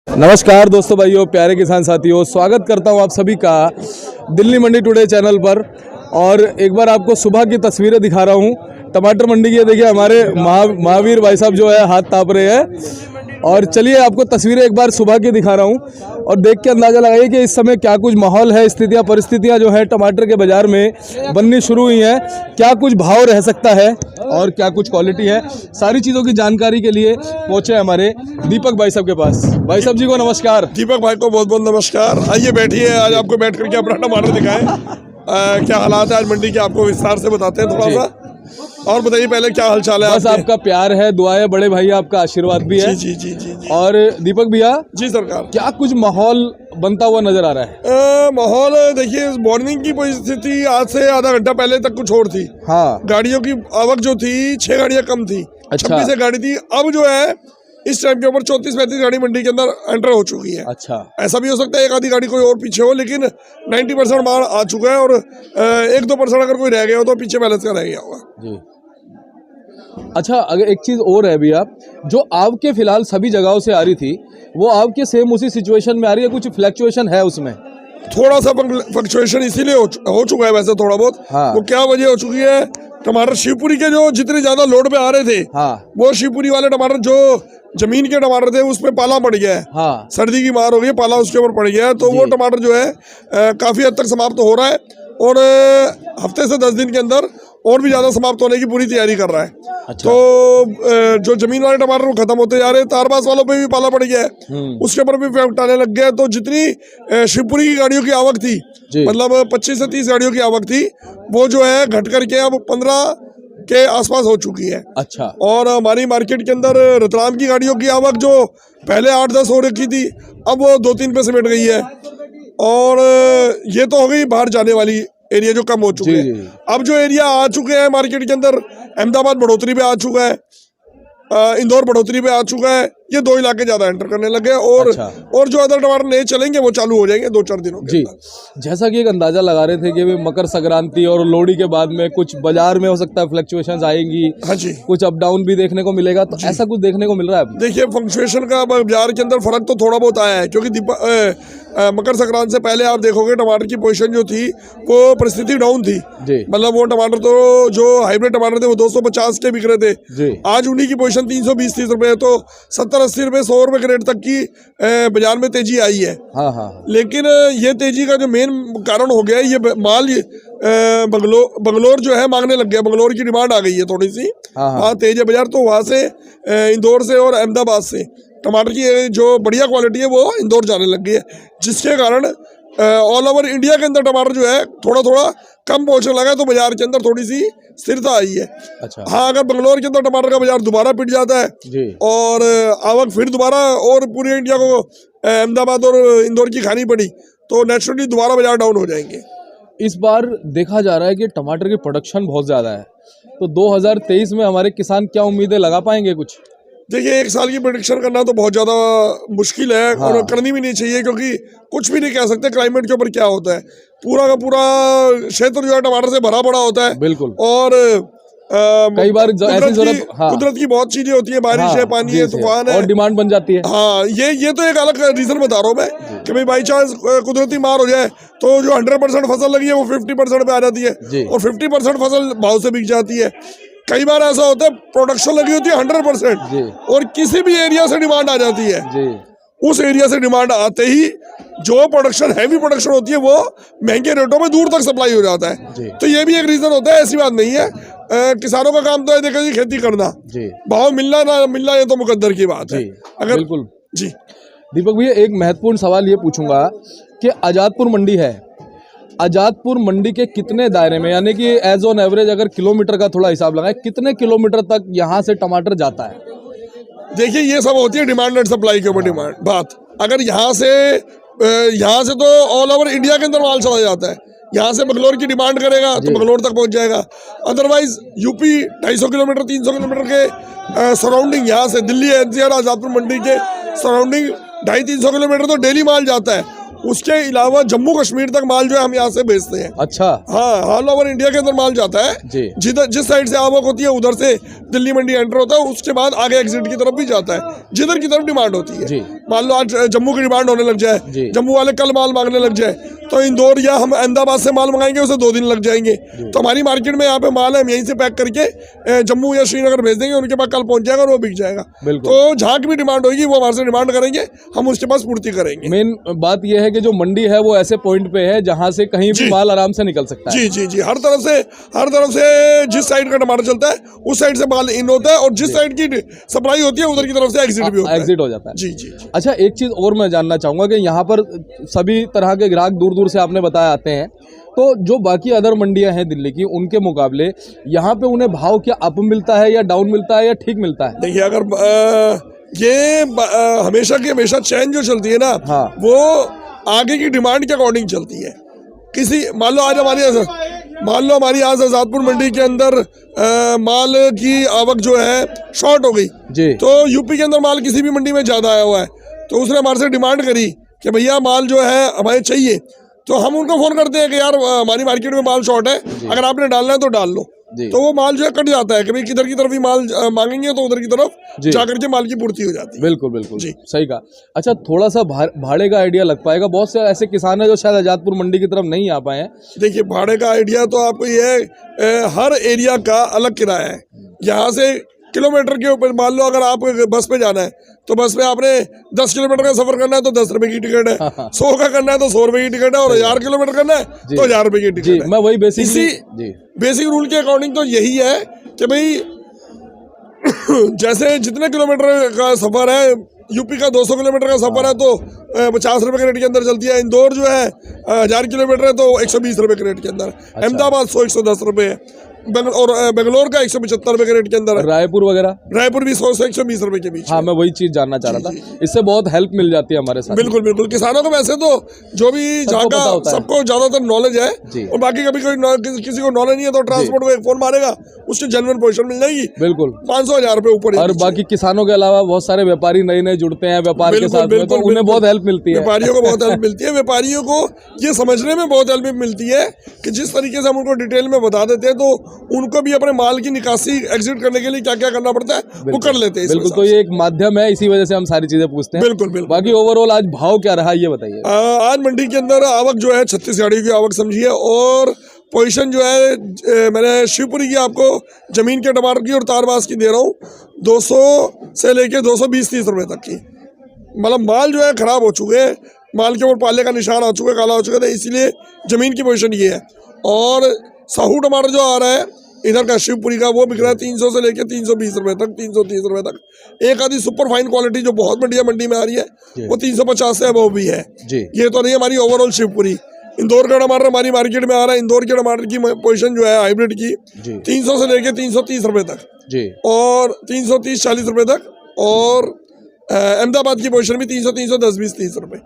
नमस्कार दोस्तों, भाइयों, प्यारे किसान साथियों, स्वागत करता हूं आप सभी का दिल्ली मंडी टुडे चैनल पर। और एक बार आपको सुबह की तस्वीरें दिखा रहा हूं टमाटर मंडी की। देखिए हमारे महावीर भाई साहब जो है हाथ ताप रहे हैं। और चलिए आपको तस्वीरें एक बार सुबह की दिखा रहा हूं और देख के अंदाज़ा लगाइए कि इस समय क्या कुछ माहौल है, स्थितियां परिस्थितियां जो है टमाटर के बाज़ार में बननी शुरू हुई हैं। क्या कुछ भाव रह सकता है और क्या कुछ क्वालिटी है, सारी चीज़ों की जानकारी के लिए पहुंचे हमारे दीपक भाई साहब के पास। भाई साहब जी को नमस्कार। दीपक भाई को बहुत बहुत नमस्कार। आइए बैठिए, आज आपको बैठ करके अपना टमाटर दिखाएं। क्या हालात है आज मंडी के, आपको विस्तार से बताते हैं थोड़ा सा। और बताइए पहले क्या हालचाल है? बस आपका प्यार है, दुआ है, बड़े भाई आपका आशीर्वाद भी है। जी जी जी जी। और दीपक भैया जी सरकार, क्या कुछ माहौल बनता हुआ नजर आ रहा है? माहौल देखिए, मॉर्निंग की परिस्थिति आज से आधा घंटा पहले तक कुछ और थी। हाँ, गाड़ियों की आवक जो थी 6 गाड़ियां कम थी। अच्छा। 26 गाड़ी थी। अब जो है इस टाइम के ऊपर 34-35 गाड़ी मंडी के अंदर एंटर हो चुकी है। अच्छा। ऐसा भी हो सकता है एक आधी गाड़ी कोई और पीछे हो, लेकिन 90% माल आ चुका है। और 1-2% अगर कोई रह गया हो तो पीछे बैलेंस का रह गया होगा जी। अच्छा, अगर एक चीज और है भैया, जो आव के फिलहाल सभी जगहों से आ रही थी वो आव के सेम उसी सिचुएशन में आ रही है, कुछ फ्लक्चुएशन है उसमें? थोड़ा सा फ्लक्चुएशन इसीलिए हो चुका है वैसे थोड़ा बहुत। हाँ। वो क्या वजह हो चुकी है, टमाटर शिवपुरी के जो जितने ज्यादा लोड पे आ रहे थे, हाँ, वो शिवपुरी वाले टमाटर जो जमीन के टमाटर थे उसमें पाला पड़ गया है। हाँ, सर्दी की मार हो गई, पाला उसके ऊपर पड़ गया है, तो वो टमाटर जो है काफी हद तक समाप्त हो रहा है। और हफ्ते से 10 दिन के अंदर और भी ज्यादा समाप्त होने की पूरी तैयारी कर रहा है। अच्छा। तो जो जमीन वाले टमाटर वो खत्म होते जा रहे हैं। तारबास वालों पे भी पाला पड़ गया है, उसके ऊपर भी इफेक्ट आने लग गया है। तो जितनी शिवपुरी की गाड़ियों की आवक थी, मतलब 25 से 30 गाड़ियों की आवक थी, वो जो है घट करके अब 15 के आसपास हो चुकी है। अच्छा। और हमारी मार्केट के अंदर रतलाम की गाड़ियों की आवक जो पहले 8-10 हो रखी थी, अब वो 2-3 पे सिमट गई है। और ये तो हो गई बाहर जाने वाली एरिया जो कम हो चुके हैं। अब जो एरिया आ चुके हैं मार्केट के अंदर, अहमदाबाद बढ़ोतरी पे आ चुका है, इंदौर बढ़ोतरी पे आ चुका है। ये 2 इलाके ज्यादा एंटर करने लगे। और अच्छा। और जो अदर टमाटर नए चलेंगे वो चालू हो जाएंगे 2-4 दिनों के जी। अंदर। जैसा कि एक अंदाजा लगा रहे थे कि मकर संक्रांति और लोहड़ी के बाद में कुछ बाजार में हो सकता है फ्लक्चुएशंस आएंगी। हाँ जी। कुछ अप डाउन भी देखने को मिलेगा, तो ऐसा कुछ देखने को मिल रहा है? देखिए, फ्लक्चुएशन का बाजार के अंदर फर्क तो थोड़ा बहुत आया है, क्योंकि मकर संक्रांति से पहले आप देखोगे टमाटर की पोजीशन जो थी वो परिस्थिति डाउन थी। मतलब वो टमाटर तो जो हाइब्रिड टमाटर थे वो 250 के बिक रहे थे। आज उन्हीं की पोजीशन 320-30 रुपए, तो 70-80 रुपए 100 रुपए के रेट तक की बाजार में तेजी आई है। हाँ, हाँ। लेकिन ये तेजी का जो मेन कारण हो गया है, ये माल बंगलोर जो है मांगने लग गया। बंगलोर की डिमांड आ गई है थोड़ी सी। वहाँ तेज है बाजार, तो वहाँ से इंदौर से और अहमदाबाद से टमाटर की जो बढ़िया क्वालिटी है वो इंदौर जाने लग गई है, जिसके कारण ऑल ओवर इंडिया के अंदर टमाटर जो है थोड़ा थोड़ा कम पहुंचने लगा है। तो बाजार के अंदर थोड़ी सी स्थिरता आई है। अच्छा। हाँ, अगर बंगलोर के अंदर टमाटर का बाजार दोबारा पिट जाता है और आवक फिर दोबारा और पूरे इंडिया को अहमदाबाद और इंदौर की खानी पड़ी, तो नेचुरली दोबारा बाजार डाउन हो जाएंगे। इस बार देखा जा रहा है कि टमाटर की प्रोडक्शन बहुत ज़्यादा है, तो 2023 में हमारे किसान क्या उम्मीदें लगा पाएंगे कुछ? देखिए, 1 साल की प्रेडिक्शन करना तो बहुत ज़्यादा मुश्किल है। हाँ। और करनी भी नहीं चाहिए, क्योंकि कुछ भी नहीं कह सकते क्लाइमेट के ऊपर क्या होता है। पूरा का पूरा क्षेत्र जो है टमाटर से भरा पड़ा होता है। बिल्कुल। और कई बार ऐसी जरूरत, हाँ, कुदरत की बहुत चीजें होती है, बारिश है, पानी है, तूफान है, और डिमांड बन जाती है। हाँ, ये तो एक अलग रीजन बता रहा हूँ मैं कि भाई बाई चांस कुदरती मार हो जाए तो जो 100% फसल लगी है वो 50% पे आ जाती है, और 50% फसल भाव से बिक जाती है। कई बार ऐसा होता है प्रोडक्शन लगी होती है 100% और किसी भी एरिया से डिमांड आ जाती है। उस एरिया से डिमांड आते ही जो प्रोडक्शन हैवी प्रोडक्शन होती है वो महंगे रेटों में दूर तक सप्लाई हो जाता है। तो ये भी एक रीजन होता है, ऐसी बात नहीं है। किसानों का काम तो है देखो जी, खेती करना, भाव मिलना ना मिलना ये तो मुकद्दर की बात है। अगर बिल्कुल जी। दीपक भैया, एक महत्वपूर्ण सवाल ये पूछूंगा कि आजादपुर मंडी है, आजादपुर मंडी के कितने दायरे में, यानी कि एज ऑन एवरेज अगर किलोमीटर का थोड़ा हिसाब लगाए, कितने किलोमीटर तक यहाँ से टमाटर जाता है? देखिए, ये सब होती है डिमांड एंड सप्लाई के ऊपर डिमांड बात। अगर यहाँ से तो ऑल ओवर इंडिया के अंदर माल चला जाता है। यहाँ से बंगलोर की डिमांड करेगा तो बंगलोर तक पहुँच जाएगा। अदरवाइज यूपी 250 किलोमीटर 300 किलोमीटर के सराउंडिंग, यहाँ से दिल्ली एनसीआर आजादपुर मंडी के सराउंडिंग 250-300 किलोमीटर तो डेली माल जाता है। उसके अलावा जम्मू कश्मीर तक माल जो है हम यहाँ से भेजते हैं। अच्छा हाँ, ऑल ओवर इंडिया के अंदर माल जाता है। जी। जिस साइड से आवक होती है उधर से दिल्ली मंडी एंटर होता है, उसके बाद आगे एग्जिट की तरफ भी जाता है, जिधर की तरफ डिमांड होती है। जी। मान लो आज जम्मू की डिमांड होने लग जी। जाए, जम्मू वाले कल माल मांगने लग जाए, तो इंदौर या हम अहमदाबाद से माल मंगाएंगे, उसे 2 दिन लग जाएंगे। तो हमारी मार्केट में यहाँ पे माल है, हम यहीं से पैक करके जम्मू या श्रीनगर भेज देंगे, उनके पास कल पहुंच जाएगा और वो बिक जाएगा। तो जहाँ की भी डिमांड होगी वो हमारे से डिमांड करेंगे, हम उसके पास पूर्ति करेंगे। मेन बात यह है कि जो मंडी है वो ऐसे पॉइंट पे है जहां से कहीं भी माल आराम से निकल सकता है। जी जी जी, हर तरफ से जिस साइड का टमाटर चलता है उस साइड से माल इन होता है, और जिस साइड की सप्लाई होती है उधर की तरफ से एग्जिट भी होता है। एग्जिट हो जाता है। जी जी। अच्छा, एक चीज और मैं जानना चाहूंगा कि यहाँ पर सभी तरह के ग्राहक दूर दूर से आपने बताया आते हैं, तो जो बाकी अदर मंडियां हैं दिल्ली की, उनके मुकाबले यहाँ पे उन्हें भाव क्या अप मिलता है या डाउन मिलता है या ठीक मिलता है? देखिए, अगर हमेशा की हमेशा चैन जो चलती है ना, हाँ। वो आगे की डिमांड के अकॉर्डिंग चलती है। मान लो हमारी आज आजादपुर मंडी के अंदर माल की आवक जो है शॉर्ट हो गई जी। तो यूपी के अंदर माल किसी भी मंडी में ज्यादा आया हुआ है, तो उसने हमारे से डिमांड करी कि भैया माल जो है हमें चाहिए, तो हम उनको फोन करते हैं कि यार हमारी मार्केट में माल शॉर्ट है, अगर आपने डालना है तो डाल लो। तो वो माल जो है कट जाता है कि भाई किधर की तरफ ही माल मांगेंगे तो उधर की तरफ जाकर के माल की पूर्ति हो जाती है। बिल्कुल बिल्कुल जी, सही कहा। अच्छा, थोड़ा सा भाड़े का आइडिया लग पाएगा? बहुत से ऐसे किसान हैं जो शायद आजादपुर मंडी की तरफ नहीं आ पाए हैं। देखिए, भाड़े का आइडिया तो आपको ये है, हर एरिया का अलग किराया है। यहाँ से किलोमीटर के ऊपर मान लो अगर आप बस पे जाना है तो बस में आपने 10 किलोमीटर का सफर करना है तो 10 रुपए की टिकट है, 100 का करना है तो 100 रुपए की टिकट है, और 1000 किलोमीटर करना है तो 1000 रुपए की टिकट है। मैं वही बेसिक रूल के अकॉर्डिंग तो यही है कि भाई जैसे जितने किलोमीटर का सफर है, यूपी का 200 किलोमीटर का सफर है तो 50 रुपए के रेट के अंदर चलती है। इंदौर जो है 1000 किलोमीटर है तो 120 रुपए के रेट के अंदर। अहमदाबाद 100-110 रुपए है, और बेंगलोर का 175 रुपए के रेट के अंदर है। रायपुर वगैरह? रायपुर भी 100 से 120 रुपए के बीच। हाँ, मैं वही चीज जानना चाह रहा था, इससे बहुत हेल्प मिल जाती है हमारे साथ। बिल्कुल बिल्कुल, किसानों को वैसे तो जो भी जहाँ का सबको ज्यादातर नॉलेज है, और बाकी कभी कोई किसी को नॉलेज नहीं है तो ट्रांसपोर्ट को एक फोन मारेगा, उससे जेन्युइन पोजीशन मिल जाएगी। बिल्कुल, 500-1000 रुपए ऊपर। और बाकी किसानों के अलावा बहुत सारे व्यापारी नए जुड़ते हैं व्यापार के साथ में, तो उन्हें बहुत हेल्प मिलती है। व्यापारियों को बहुत हेल्प मिलती है। व्यापारियों को ये समझने में बहुत हेल्प मिलती है कि जिस तरीके से हम उनको डिटेल में बता देते हैं तो उनको भी अपने माल की निकासी एग्जिट करने के लिए क्या क्या करना पड़ता है वो कर लेते हैं। बिल्कुल, तो ये एक माध्यम है, इसी वजह से हम सारी चीजें पूछते हैं। बिल्कुल बिल्कुल। बाकी ओवरऑल आज भाव क्या रहा ये बताइए। आज मंडी के अंदर आवक जो है 36 गाड़ियों की आवक समझिए, और पोजीशन जो है मैंने शिवपुरी की आपको जमीन के टमाटर की और तारबास की दे रहा हूँ 200 से लेके 220-30 रुपए तक की। मतलब माल जो है खराब हो चुके हैं, माल के ऊपर पाले का निशान आ चुका है, काला हो चुका है, इसीलिए जमीन की पोजीशन ये है। और साहू टमाटर जो आ रहा है इधर का शिवपुरी का, वो बिक रहा है 300 से लेके 320 रुपए तक, 330 रुपए तक। एक आधी सुपर फाइन क्वालिटी जो बहुत बढ़िया मंडी में आ रही है वो 350 से अबव भी है। ये तो नहीं हमारी ओवरऑल शिवपुरी। इंदौर का टमाटर हमारी मार्केट में आ रहा है, इंदौर के टमाटर की पोजीशन जो है हाइब्रिड की 300 से लेके 330 रुपए तक, और 330-40 रुपए तक, और अहमदाबाद की पोजीशन भी 300, 10-20-30 रुपए।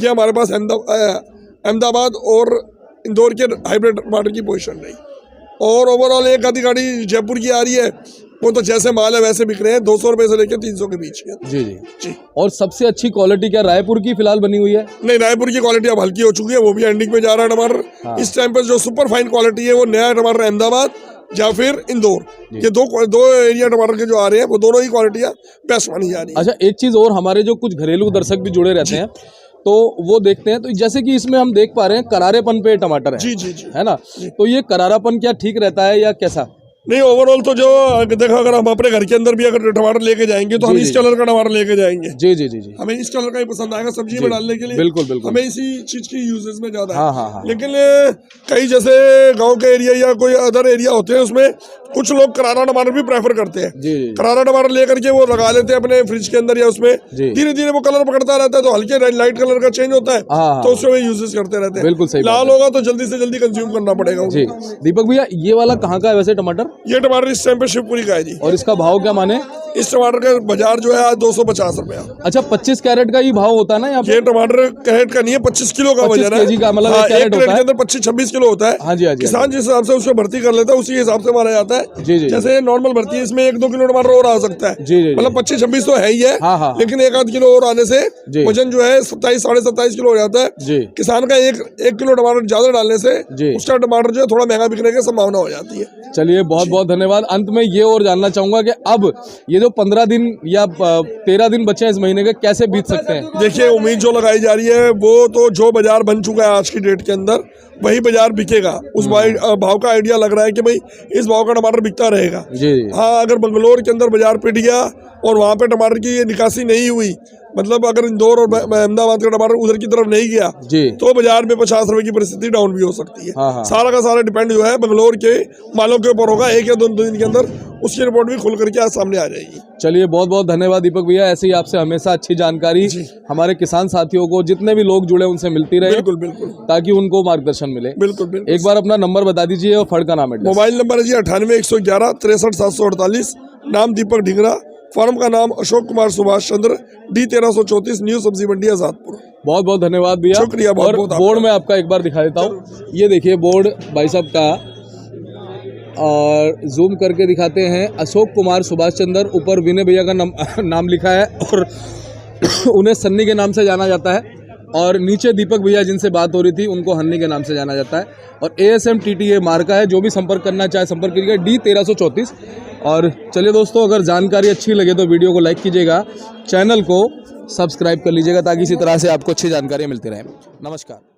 ये हमारे पास अहमदाबाद और इंदौर के हाइब्रिड टमाटर की पोजीशन रही। और ओवरऑल एक आधी गाड़ी जयपुर की आ रही है, वो तो जैसे माल है वैसे बिक रहे हैं, 200 रुपए से लेकर 300 के बीच है। जी जी जी। और सबसे अच्छी क्वालिटी क्या रायपुर की फिलहाल बनी हुई है? नहीं, रायपुर की क्वालिटी अब हल्की हो चुकी है, वो भी एंडिंग में जा रहा है टमाटर। इस टाइम पर जो सुपर फाइन क्वालिटी है वो नया टमाटर अहमदाबाद या फिर इंदौर, ये दो एरिया टमाटर के जो आ रहे हैं वो दोनों ही क्वालिटियाँ बेस्ट मानी जा रही है। अच्छा, एक चीज और, हमारे जो कुछ घरेलू दर्शक भी जुड़े रहते हैं तो वो देखते हैं, तो जैसे कि इसमें हम देख पा रहे हैं करारेपन पे टमाटर है। जी जी जी, है ना? तो ये करारापन क्या ठीक रहता है या कैसा? नहीं, ओवरऑल तो जो देखो, अगर हम अपने घर के अंदर भी अगर टमाटर लेके जाएंगे तो हम इस कलर का टमाटर लेके जाएंगे। जी जी जी जी, हमें इस कलर का ही पसंद आएगा सब्जी में डालने के लिए। बिल्कुल बिल्कुल, हमें इसी चीज की यूजेस में ज्यादा है। हाँ। लेकिन कई जैसे गांव के एरिया या कोई अदर एरिया होते हैं उसमें कुछ लोग करारा टमाटर भी प्रेफर करते हैं। करारा टमाटर लेकर के वो लगा लेते हैं अपने फ्रिज के अंदर, या उसमें धीरे धीरे वो कलर पकड़ता रहता है तो हल्के लाइट कलर का चेंज होता है, तो उसमें यूजेस करते रहते हैं। बिल्कुल सही। लाल होगा तो जल्दी से जल्दी कंज्यूम करना पड़ेगा। जी दीपक भैया, ये वाला कहाँ का है वैसे टमाटर? ये टमाटर इस टाइम पे शिवपुरी का है जी। और इसका भाव क्या माने? इस टमाटर का बाजार जो है आज 250 रुपया। अच्छा, 25 कैरेट का ही भाव होता है ना यहाँ पे? ये टमाटर कैरेट का नहीं है, 25 किलो का वजन है। मतलब एक कैरेट के अंदर 25-26 किलो होता है। हाँ जी, हाँ जी। किसान जिस हिसाब से उसको भर्ती कर लेता है उसी हिसाब से माना जाता है। जी, जी। जैसे नॉर्मल भर्ती है, इसमें 1-2 किलो टमाटर और आ सकता है। जी, जी, मतलब 25-26 तो है ही है, हाँ, हाँ। लेकिन 1-8 किलो और आने से जी। वजन जो है 27 साढ़े 27 किलो हो जाता है। जी। किसान का 1 किलो टमाटर ज्यादा डालने से जी। उसका टमाटर जो है थोड़ा महंगा बिकने की संभावना हो जाती है। चलिए बहुत बहुत धन्यवाद। अंत में ये और जानना चाहूंगा कि अब ये जो 15 दिन या 13 दिन बचे हैं इस महीने के, कैसे बीत सकते हैं? देखिए, उम्मीद जो लगाई जा रही है वो तो जो बाजार बन चुका है आज की डेट के अंदर वही बाजार बिकेगा। उस भाव का आइडिया लग रहा है कि भाई इस भाव का टमाटर बिकता रहेगा। जी। हाँ, अगर बंगलोर के अंदर बाजार पिट गया और वहाँ पे टमाटर की ये निकासी नहीं हुई, मतलब अगर इंदौर और अहमदाबाद का टमाटर उधर की तरफ नहीं गया जी। तो बाजार में 50 रुपए की परिस्थिति डाउन भी हो सकती है। हाँ, हाँ। सारा का सारा डिपेंड जो है बंगलोर के मालों के ऊपर होगा। 1 या 2 दिन के अंदर उसकी रिपोर्ट भी खुल करके आज सामने आ जाएगी। चलिए बहुत बहुत धन्यवाद दीपक भैया। ऐसे ही आपसे हमेशा अच्छी जानकारी हमारे किसान साथियों को, जितने भी लोग जुड़े उनसे मिलती रहे, बिल्कुल बिल्कुल, ताकि उनको मार्गदर्शन मिले। बिल्कुल बिल्कुल। एक बार अपना नंबर बता दीजिए और फड़ का नाम एड्रेस। मोबाइल नंबर है जी 98 111 63 748। नाम दीपक ढिंगरा, फार्म का नाम अशोक कुमार सुभाष चंद्र, D 1334, न्यू सब्जी मंडी आजादपुर। बहुत बहुत धन्यवाद भैया। शुक्रिया बहुत और बहुत बोर्ड में आपका एक बार दिखा देता हूँ। ये देखिए बोर्ड भाई साहब का, और जूम करके दिखाते हैं। अशोक कुमार सुभाष चंद्र, ऊपर विनय भैया का नाम लिखा है और उन्हें सन्नी के नाम से जाना जाता है, और नीचे दीपक भैया जिनसे बात हो रही थी उनको हन्नी के नाम से जाना जाता है। और ASMTTA मार्का है। जो भी संपर्क करना चाहे संपर्क कीजिएगा, D 1334। और चलिए दोस्तों, अगर जानकारी अच्छी लगे तो वीडियो को लाइक कीजिएगा, चैनल को सब्सक्राइब कर लीजिएगा, ताकि इसी तरह से आपको अच्छी जानकारी मिलती रहे। नमस्कार।